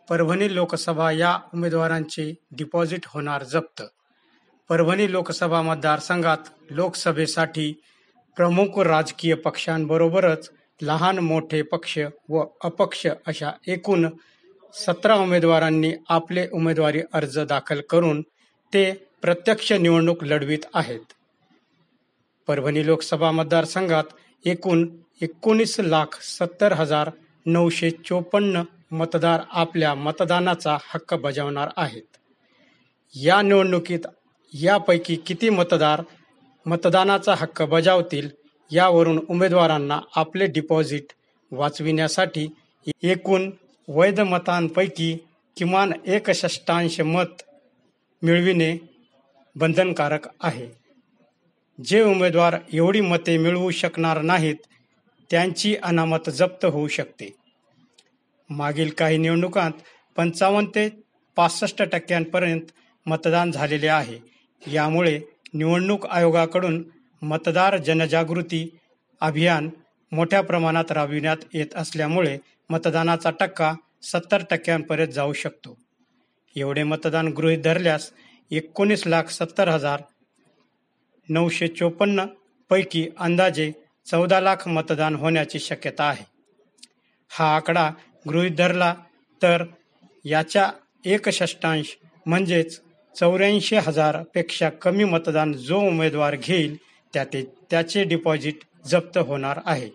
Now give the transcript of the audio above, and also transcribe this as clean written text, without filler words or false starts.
परभणी लोकसभा या उमेदवारांचे डिपॉझिट होणार जप्त. परभणी लोकसभा मतदारसंघात लोकसभेसाठी प्रमुख राजकीय पक्षांबरोबरच लहान मोठे पक्ष व अपक्ष अशा एकूण 17 उमेदवारांनी आपले उमेदवारी अर्ज दाखल करून ते प्रत्यक्ष निवडणूक लढवित आहेत. परभणी लोकसभा मतदारसंघात एकूण 19,70,954 मतदार आपल्या मतदानाचा हक्क बजावणार आहेत. या निवडणुकीत यापैकी किती मतदार मतदानाचा हक्क बजावतील यावरून उमेदवारांना आपले डिपॉझिट वाचविण्यासाठी एकूण वैध मतांपैकी किमान 1/6 मत मिळविणे बंधनकारक आहे. जे उमेदवार एवढी मते मिळवू शकणार नाहीत त्यांची अनामत जप्त होऊ शकते. मागील काही निवडणुकांत 55 ते 65% मतदान झालेले आहे. यामुळे निवडणूक आयोगाकडून मतदार जनजागृती अभियान मोठ्या प्रमाणात राबविण्यात येत असल्यामुळे मतदानाचा टक्का 70% जाऊ शकतो. एवढे मतदान गृहीत धरल्यास 19,70,954 पैकी अंदाजे 14 लाख मतदान होण्याची शक्यता आहे. हा आकडा गृहीत धरला तर याच्या 1/6 म्हणजेच 84,000 पेक्षा कमी मतदान जो उमेदवार घेईल त्याचे डिपॉझिट जप्त होणार आहे.